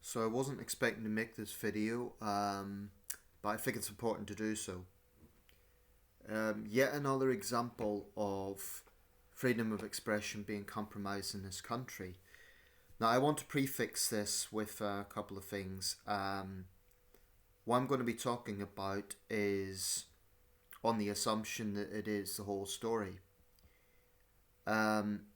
So I wasn't expecting to make this video, but I think it's important to do so. Yet another example of freedom of expression being compromised in this country. Now, I want to prefix this with a couple of things. What I'm going to be talking about is on the assumption that it is the whole story. Um,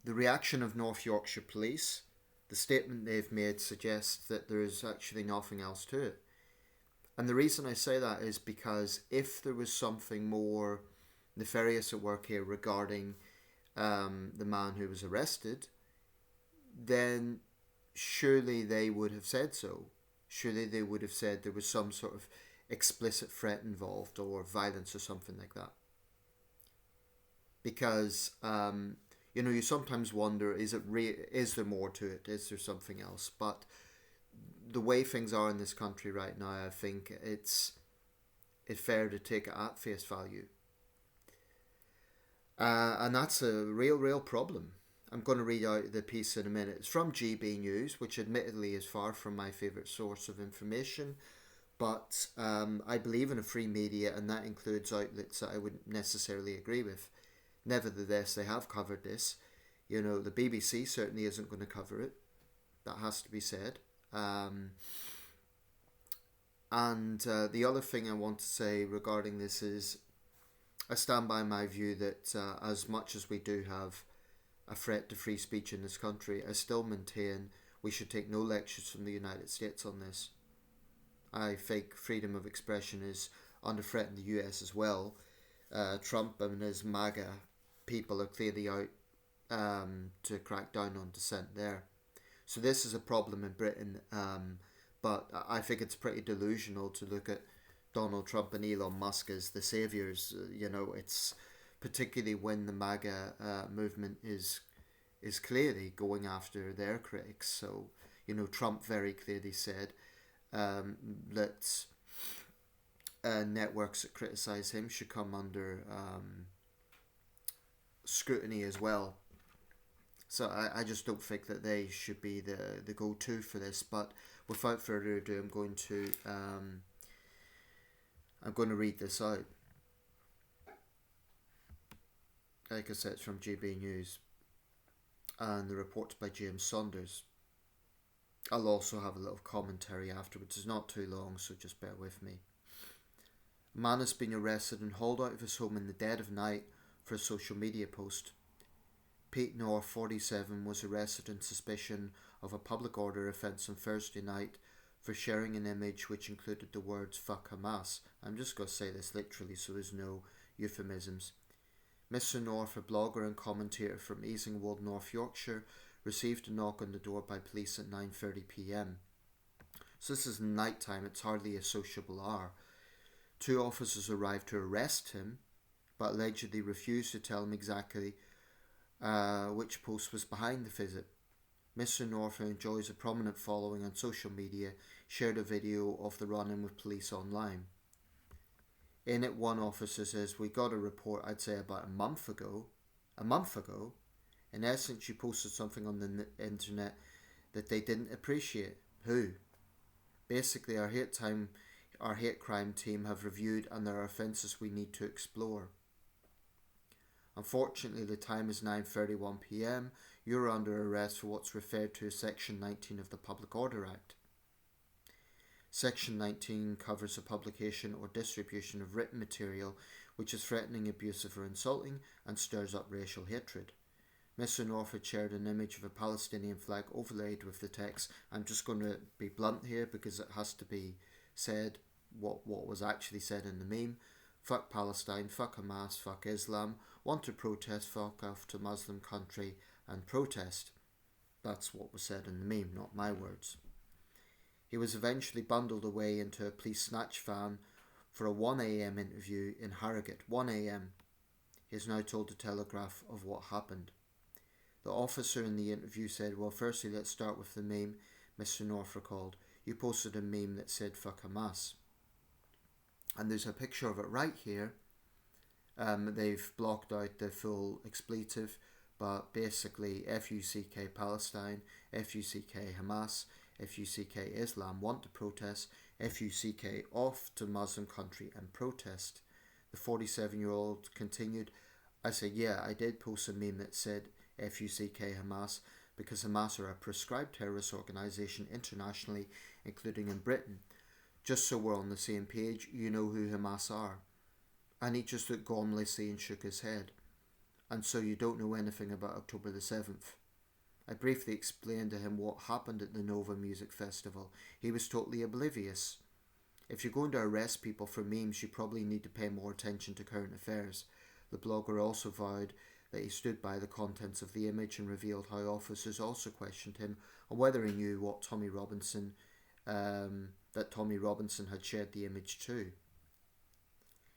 the reaction of North Yorkshire Police, the statement they've made suggests that there is actually nothing else to it. And the reason I say that is because if there was something more nefarious at work here regarding the man who was arrested, then surely they would have said so. Surely they would have said there was some sort of explicit threat involved or violence or something like that. Because you sometimes wonder, is there more to it? Is there something else? But the way things are in this country right now, I think it's fair to take it at face value. And that's a real problem. I'm going to read out the piece in a minute. It's from GB News, which admittedly is far from my favourite source of information, but I believe in a free media, and that includes outlets that I wouldn't necessarily agree with. Nevertheless, they have covered this. The BBC certainly isn't going to cover it. That has to be said. And the other thing I want to say regarding this is I stand by my view that as much as we do have a threat to free speech in this country, I still maintain we should take no lectures from the United States on this. I think freedom of expression is under threat in the US as well. Trump and his MAGA people are clearly out to crack down on dissent there. So this is a problem in Britain, but I think it's pretty delusional to look at Donald Trump and Elon Musk as the saviors. It's particularly when the MAGA movement is clearly going after their critics. So, Trump very clearly said that networks that criticise him should come under scrutiny as well. So I just don't think that they should be the go-to for this. But without further ado, I'm going to read this out. Like I said, it's from GB News, and the report's by James Saunders. I'll also have a little commentary afterwards. It's not too long, so just bear with me. A man has been arrested and hauled out of his home in the dead of night for a social media post. Pete North, 47, was arrested on suspicion of a public order offence on Thursday night for sharing an image which included the words "fuck Hamas." I'm just going to say this literally so there's no euphemisms. Mr. North, a blogger and commentator from Easingwold, North Yorkshire, received a knock on the door by police at 9:30 p.m. So this is night time, it's hardly a sociable hour. Two officers arrived to arrest him, but allegedly refused to tell him exactly which post was behind the visit. Mr. North, who enjoys a prominent following on social media, shared a video of the run-in with police online. In it, one officer says, "We got a report, I'd say about a month ago. A month ago? In essence, you posted something on the internet that they didn't appreciate. Who? Basically, our hate crime team have reviewed, and there are offences we need to explore. Unfortunately, the time is 9:31 p.m. You're under arrest for what's referred to as Section 19 of the Public Order Act. Section 19 covers the publication or distribution of written material which is threatening, abusive or insulting and stirs up racial hatred. Mr. North had shared an image of a Palestinian flag overlaid with the text." I'm just going to be blunt here because it has to be said what was actually said in the meme. "Fuck Palestine, fuck Hamas, fuck Islam, want to protest, fuck off to Muslim country and protest." That's what was said in the meme, not my words. He was eventually bundled away into a police snatch van for a 1 a.m. interview in Harrogate. 1 a.m. He is now told the Telegraph of what happened. The officer in the interview said, "Well, firstly, let's start with the meme." Mr. North recalled, "You posted a meme that said fuck Hamas." And there's a picture of it right here. They've blocked out the full expletive, but basically FUCK Palestine, FUCK Hamas, FUCK Islam want to protest, FUCK off to Muslim country and protest. The 47-year-old continued, I said, yeah, I did post a meme that said FUCK Hamas because Hamas are a proscribed terrorist organisation internationally, including in Britain. Just so we're on the same page, you know who Hamas are. And he just looked gormlessly and shook his head. And so you don't know anything about October the 7th. I briefly explained to him what happened at the Nova Music Festival. He was totally oblivious. If you're going to arrest people for memes, you probably need to pay more attention to current affairs. The blogger also vowed that he stood by the contents of the image and revealed how officers also questioned him on whether he knew what that Tommy Robinson had shared the image to.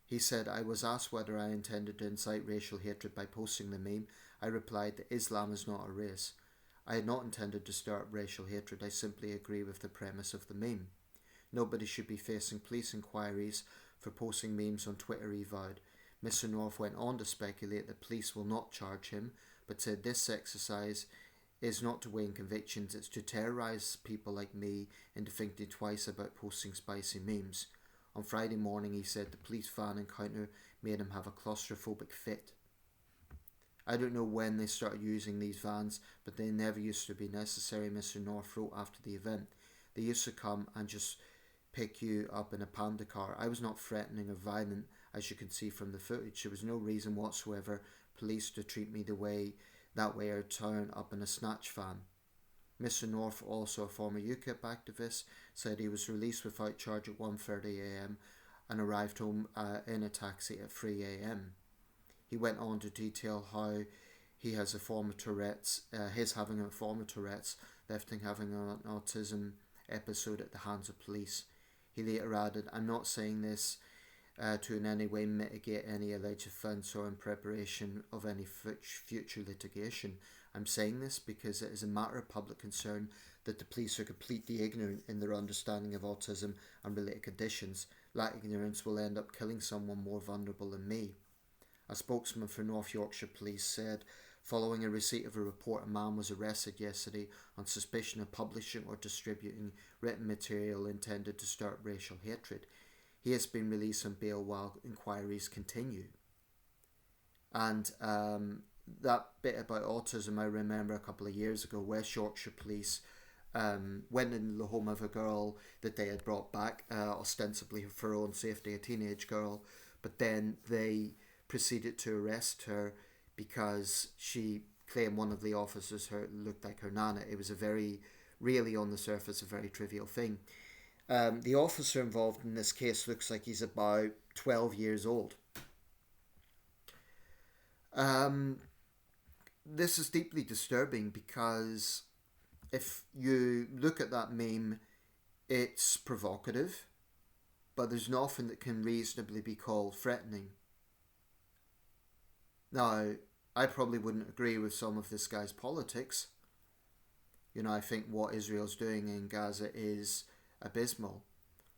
He said, I was asked whether I intended to incite racial hatred by posting the meme. I replied that Islam is not a race. I had not intended to start racial hatred. I simply agree with the premise of the meme. Nobody should be facing police inquiries for posting memes on Twitter, he vowed. Mr. North went on to speculate that police will not charge him, but said this exercise is not to weigh in convictions, it's to terrorise people like me into thinking twice about posting spicy memes. On Friday morning, he said the police van encounter made him have a claustrophobic fit. I don't know when they started using these vans, but they never used to be necessary, Mr. North wrote after the event. They used to come and just pick you up in a panda car. I was not threatening or violent, as you can see from the footage. There was no reason whatsoever police to treat me that way or turn up in a snatch van. Mr. North, also a former UKIP activist, said he was released without charge at 1:30am and arrived home in a taxi at 3am. He went on to detail how he has a form of Tourette's, his having a form of Tourette's left him having an autism episode at the hands of police. He later added, I'm not saying this to in any way mitigate any alleged offence or in preparation of any future litigation. I'm saying this because it is a matter of public concern that the police are completely ignorant in their understanding of autism and related conditions. That ignorance will end up killing someone more vulnerable than me. A spokesman for North Yorkshire Police said, following a receipt of a report, a man was arrested yesterday on suspicion of publishing or distributing written material intended to start racial hatred. He has been released on bail while inquiries continue. And that bit about autism, I remember a couple of years ago, West Yorkshire Police went in the home of a girl that they had brought back, ostensibly for her own safety, a teenage girl, but then they proceeded to arrest her because she claimed one of the officers looked like her nana. It was really on the surface, a very trivial thing. The officer involved in this case looks like he's about 12 years old. This is deeply disturbing because if you look at that meme, it's provocative, but there's nothing that can reasonably be called threatening. Now, I probably wouldn't agree with some of this guy's politics. You know, I think what Israel's doing in Gaza is abysmal,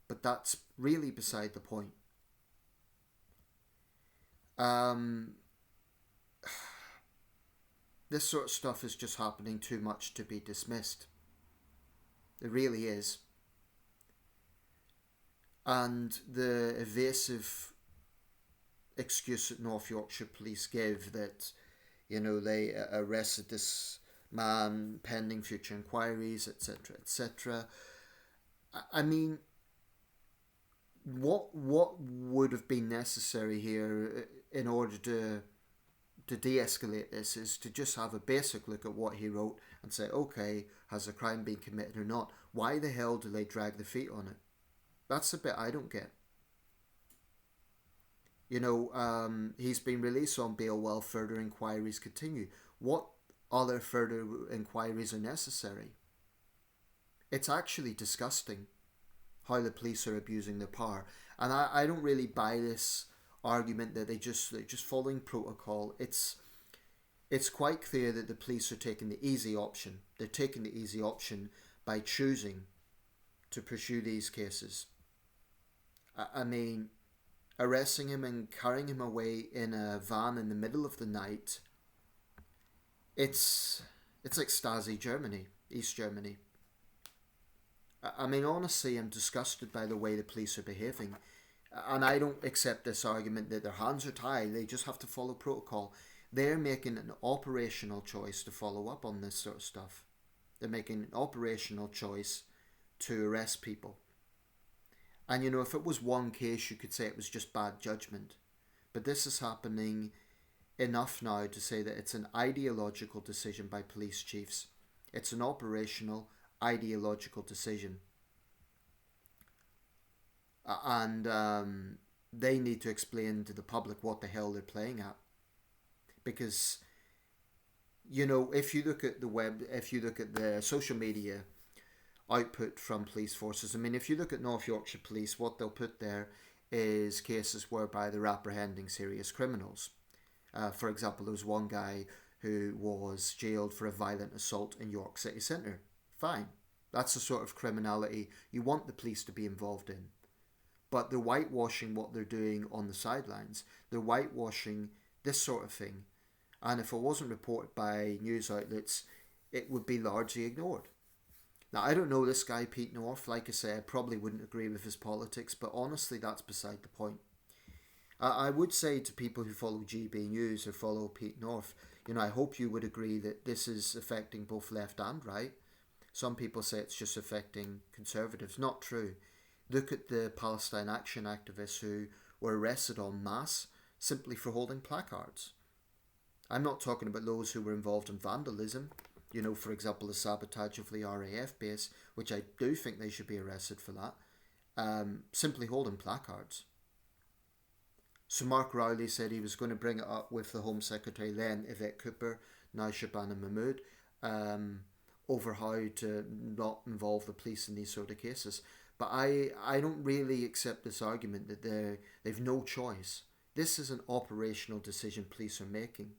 but that's really beside the point. This sort of stuff is just happening too much to be dismissed. It really is. And the evasive excuse that North Yorkshire Police give that, you know, they arrested this man pending future inquiries, etc., etc. I mean, what would have been necessary here in order to de-escalate this is to just have a basic look at what he wrote and say, okay, has a crime been committed or not? Why the hell do they drag their feet on it? That's the bit I don't get. You know, he's been released on bail while further inquiries continue. What other further inquiries are necessary? It's actually disgusting how the police are abusing their power. And I don't really buy this argument that they're just following protocol. It's quite clear that the police are taking the easy option. They're taking the easy option by choosing to pursue these cases. I mean, arresting him and carrying him away in a van in the middle of the night, it's like Stasi Germany, East Germany. I mean, honestly, I'm disgusted by the way the police are behaving. And I don't accept this argument that their hands are tied, they just have to follow protocol. They're making an operational choice to follow up on this sort of stuff. They're making an operational choice to arrest people. And if it was one case, you could say it was just bad judgment. But this is happening enough now to say that it's an ideological decision by police chiefs. It's an operational, ideological decision. And they need to explain to the public what the hell they're playing at. Because, if you look at the web, if you look at the social media output from police forces, I mean, if you look at North Yorkshire Police, what they'll put there is cases whereby they're apprehending serious criminals. For example, there was one guy who was jailed for a violent assault in York City Centre. Fine. That's the sort of criminality you want the police to be involved in. But they're whitewashing what they're doing on the sidelines. They're whitewashing this sort of thing. And if it wasn't reported by news outlets, it would be largely ignored. Now, I don't know this guy, Pete North. Like I say, I probably wouldn't agree with his politics, but honestly, that's beside the point. I would say to people who follow GB News or follow Pete North, I hope you would agree that this is affecting both left and right. Some people say it's just affecting conservatives. Not true. Look at the Palestine Action activists who were arrested en masse simply for holding placards. I'm not talking about those who were involved in vandalism. For example, the sabotage of the RAF base, which I do think they should be arrested for that. Simply holding placards. So Mark Rowley said he was going to bring it up with the Home Secretary then, Yvette Cooper, now Shabana Mahmood, over how to not involve the police in these sort of cases. But I don't really accept this argument that they've no choice. This is an operational decision police are making.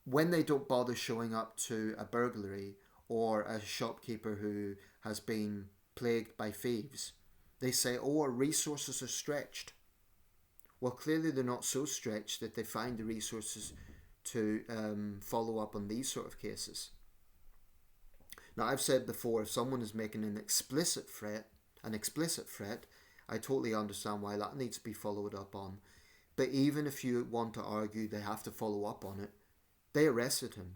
When they don't bother showing up to a burglary or a shopkeeper who has been plagued by thieves, they say, our resources are stretched. Well, clearly they're not so stretched that they find the resources to follow up on these sort of cases. Now, I've said before, if someone is making an explicit threat, I totally understand why that needs to be followed up on. But even if you want to argue they have to follow up on it, they arrested him.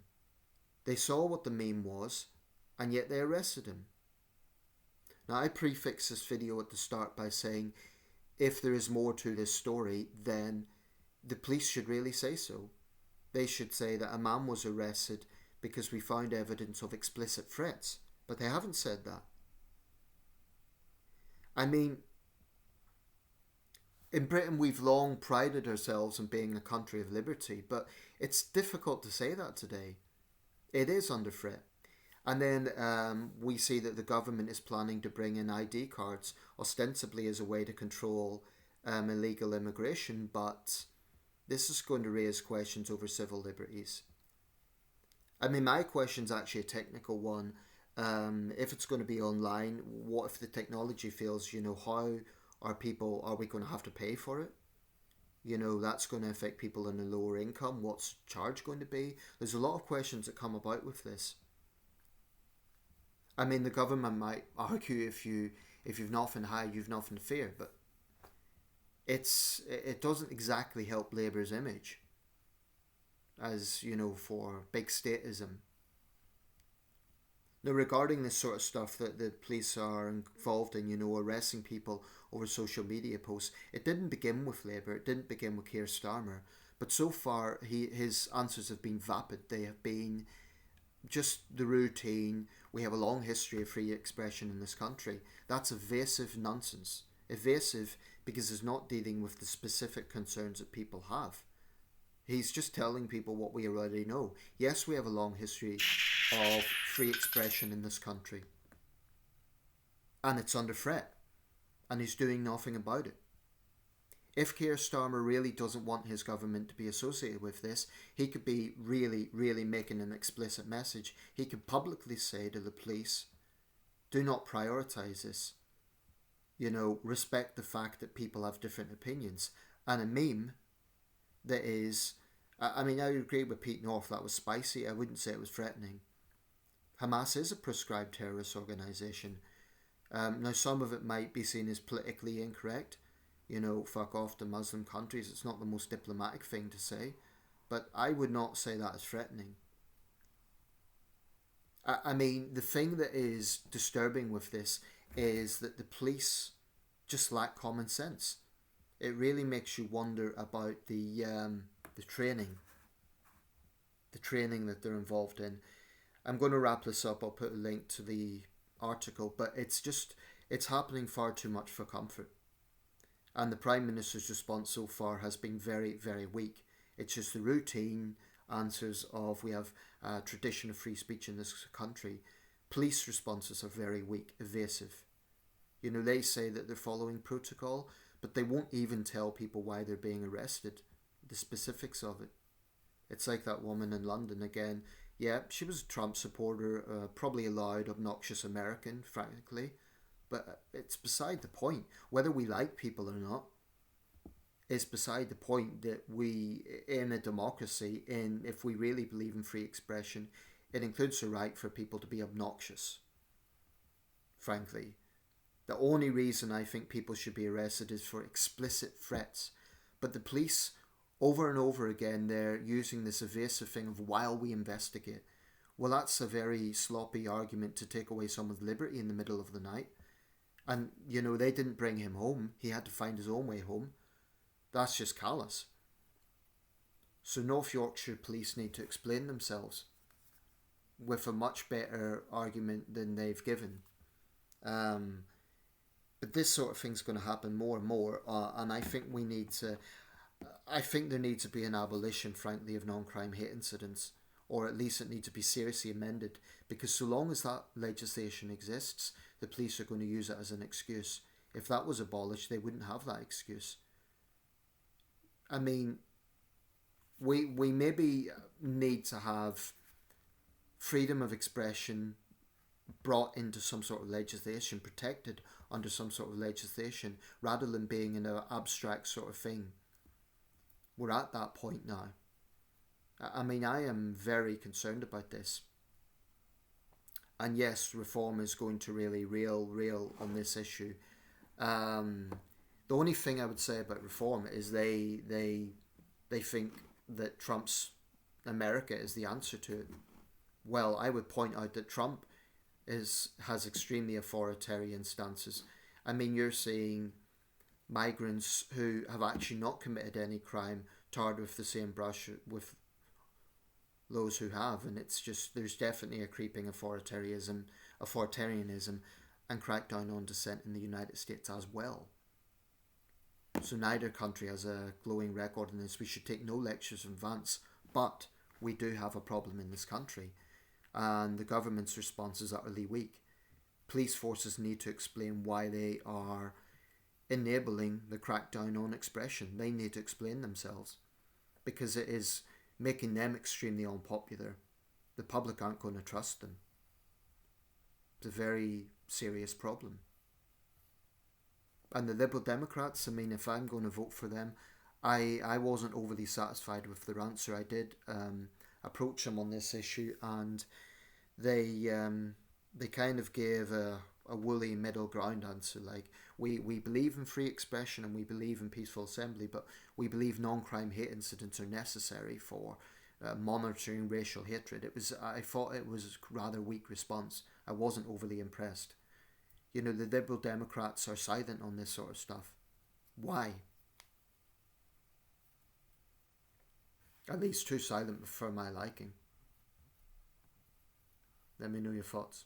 They saw what the meme was, and yet they arrested him. Now, I prefix this video at the start by saying, if there is more to this story, then the police should really say so. They should say that a man was arrested because we found evidence of explicit threats. But they haven't said that. I mean, in Britain we've long prided ourselves on being a country of liberty, but it's difficult to say that today. It is under threat. And then we see that the government is planning to bring in ID cards, ostensibly as a way to control illegal immigration, but this is going to raise questions over civil liberties. I mean, my question's actually a technical one. If it's going to be online, what if the technology fails? How are we going to have to pay for it? That's going to affect people in a lower income. What's the charge going to be? There's a lot of questions that come about with this. I mean, the government might argue if you've nothing to hide, you've nothing to fear, but it doesn't exactly help Labour's image as, for big statism. Now, regarding this sort of stuff that the police are involved in, arresting people over social media posts, it didn't begin with Labour, it didn't begin with Keir Starmer, but so far his answers have been vapid. They have been just the routine. We have a long history of free expression in this country. That's evasive nonsense. Evasive because it's not dealing with the specific concerns that people have. He's just telling people what we already know. Yes, we have a long history of free expression in this country. And it's under threat. And he's doing nothing about it. If Keir Starmer really doesn't want his government to be associated with this, he could be really, really making an explicit message. He could publicly say to the police, do not prioritise this. Respect the fact that people have different opinions. And a meme that is, I mean, I agree with Pete North, that was spicy. I wouldn't say it was threatening. Hamas is a proscribed terrorist organisation. Now, some of it might be seen as politically incorrect. You know, fuck off to Muslim countries. It's not the most diplomatic thing to say. But I would not say that as threatening. I mean, the thing that is disturbing with this is that the police just lack common sense. It really makes you wonder about the training that they're involved in. I'm going to wrap this up. I'll put a link to the article, but it's happening far too much for comfort. And the Prime Minister's response so far has been very, very weak. It's just the routine answers of we have a tradition of free speech in this country. Police responses are very weak, evasive. You know, they say that they're following protocol, but they won't even tell people why they're being arrested, the specifics of it. It's like that woman in London again. Yeah, she was a Trump supporter, probably a loud, obnoxious American, frankly. But it's beside the point. Whether we like people or not, it's beside the point that we, in a democracy, if we really believe in free expression, it includes the right for people to be obnoxious, frankly. The only reason I think people should be arrested is for explicit threats. But the police, over and over again, they're using this evasive thing of while we investigate. Well, that's a very sloppy argument to take away someone's liberty in the middle of the night. And, you know, they didn't bring him home. He had to find his own way home. That's just callous. So North Yorkshire police need to explain themselves with a much better argument than they've given. But this sort of thing's going to happen more and more. And I think I think there needs to be an abolition, frankly, of non-crime hate incidents. Or at least it needs to be seriously amended. Because so long as that legislation exists, the police are going to use it as an excuse. If that was abolished, they wouldn't have that excuse. I mean, we maybe need to have freedom of expression brought into some sort of legislation, protected under some sort of legislation, rather than being an abstract sort of thing. We're at that point now. I mean, I am very concerned about this. And yes, reform is going to really real on this issue. The only thing I would say about reform is they think that Trump's America is the answer to it. Well, I would point out that Trump has extremely authoritarian stances. I mean, you're seeing migrants who have actually not committed any crime tarred with the same brush with those who have, and it's just, there's definitely a creeping authoritarianism and crackdown on dissent in the United States as well. So neither country has a glowing record in this. We should take no lectures from Vance, but we do have a problem in this country, and the government's response is utterly weak. Police forces need to explain why they are enabling the crackdown on expression. They need to explain themselves, because it is making them extremely unpopular. The public aren't going to trust them. It's a very serious problem. And the Liberal Democrats, I mean, if I'm going to vote for them, I wasn't overly satisfied with their answer. I did approach them on this issue, and they kind of gave a woolly middle ground answer, like we believe in free expression and we believe in peaceful assembly, but we believe non-crime hate incidents are necessary for monitoring racial hatred. I thought it was a rather weak response. I wasn't overly impressed. You know, the Liberal Democrats are silent on this sort of stuff. Why? At least too silent for my liking. Let me know your thoughts.